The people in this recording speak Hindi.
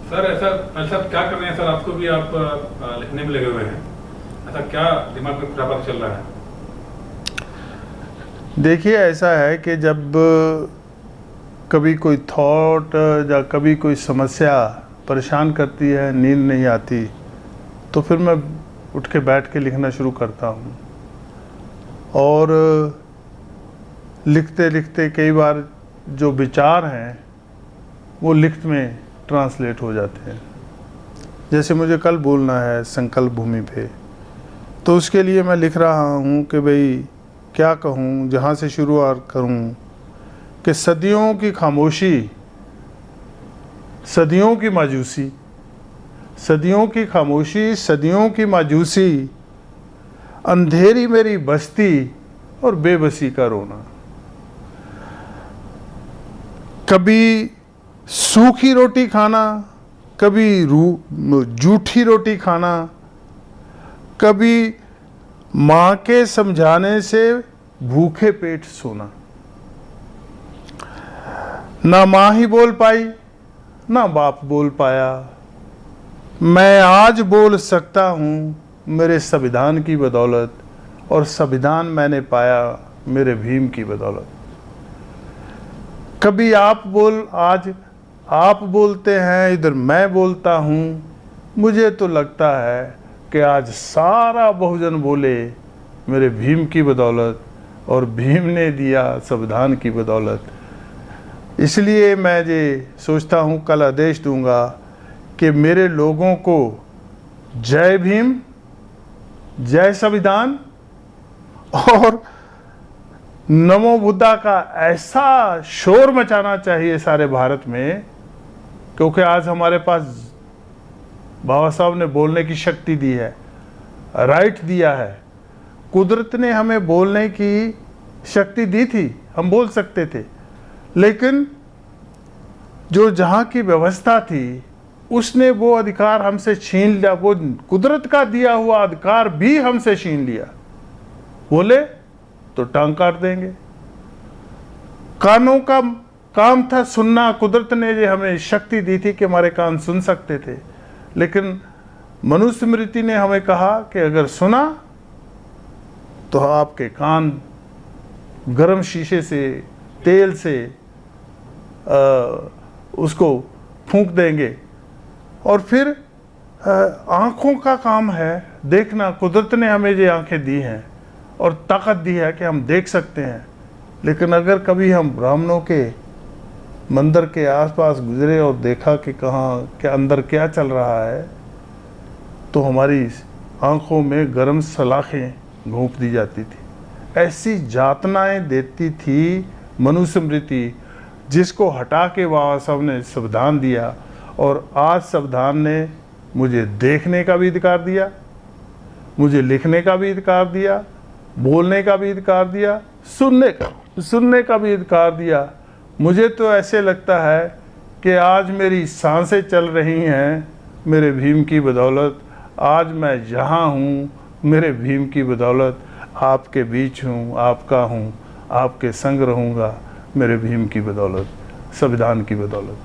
सर ऐसा ऐसा क्या कर रहे हैं सर? आपको भी आप लिखने में लगे हुए हैं, ऐसा क्या दिमाग में खुरापात चल रहा है? देखिए, ऐसा है कि जब कभी कोई थॉट या कभी कोई समस्या परेशान करती है, नींद नहीं आती, तो फिर मैं उठ के बैठ के लिखना शुरू करता हूँ। और लिखते लिखते कई बार जो विचार हैं वो लिखत में ट्रांसलेट हो जाते हैं। जैसे मुझे कल बोलना है संकल्प भूमि पे, तो उसके लिए मैं लिख रहा हूँ कि भाई क्या कहूँ, जहाँ से शुरुआत करूँ कि सदियों की खामोशी, सदियों की मायूसी, सदियों की खामोशी, सदियों की मायूसी, अंधेरी मेरी बस्ती और बेबसी का रोना। कभी सूखी रोटी खाना, कभी जूठी रोटी खाना, कभी माँ के समझाने से भूखे पेट सोना। ना माँ ही बोल पाई, ना बाप बोल पाया, मैं आज बोल सकता हूँ मेरे संविधान की बदौलत, और संविधान मैंने पाया मेरे भीम की बदौलत। कभी आज आप बोलते हैं, इधर मैं बोलता हूँ, मुझे तो लगता है कि आज सारा बहुजन बोले मेरे भीम की बदौलत, और भीम ने दिया संविधान की बदौलत। इसलिए मैं ये सोचता हूँ, कल आदेश दूंगा कि मेरे लोगों को जय भीम, जय संविधान और नमो बुद्धा का ऐसा शोर मचाना चाहिए सारे भारत में, क्योंकि आज हमारे पास बाबा साहब ने बोलने की शक्ति दी है, राइट दिया है। कुदरत ने हमें बोलने की शक्ति दी थी, हम बोल सकते थे, लेकिन जो जहाँ की व्यवस्था थी उसने वो अधिकार हमसे छीन लिया, वो कुदरत का दिया हुआ अधिकार भी हमसे छीन लिया। बोले तो टांग काट देंगे। कानों का काम था सुनना, कुदरत ने जो हमें शक्ति दी थी कि हमारे कान सुन सकते थे, लेकिन मनुस्मृति ने हमें कहा कि अगर सुना तो आपके कान गरम शीशे से, तेल से उसको फूंक देंगे। और फिर आँखों का काम है देखना। कुदरत ने हमें ये आँखें दी हैं और ताकत दी है कि हम देख सकते हैं, लेकिन अगर कभी हम ब्राह्मणों के मंदिर के आसपास गुजरे और देखा कि कहाँ के अंदर क्या चल रहा है, तो हमारी आँखों में गर्म सलाखें घोंप दी जाती थी। ऐसी यातनाएं देती थी मनुस्मृति, जिसको हटा के बाबा साहब ने संविधान दिया। और आज संविधान ने मुझे देखने का भी अधिकार दिया, मुझे लिखने का भी अधिकार दिया, बोलने का भी अधिकार दिया, सुनने का भी अधिकार दिया। मुझे तो ऐसे लगता है कि आज मेरी सांसें चल रही हैं मेरे भीम की बदौलत। आज मैं जहाँ हूँ मेरे भीम की बदौलत। आपके बीच हूँ, आपका हूँ, आपके संग रहूँगा मेरे भीम की बदौलत, संविधान की बदौलत।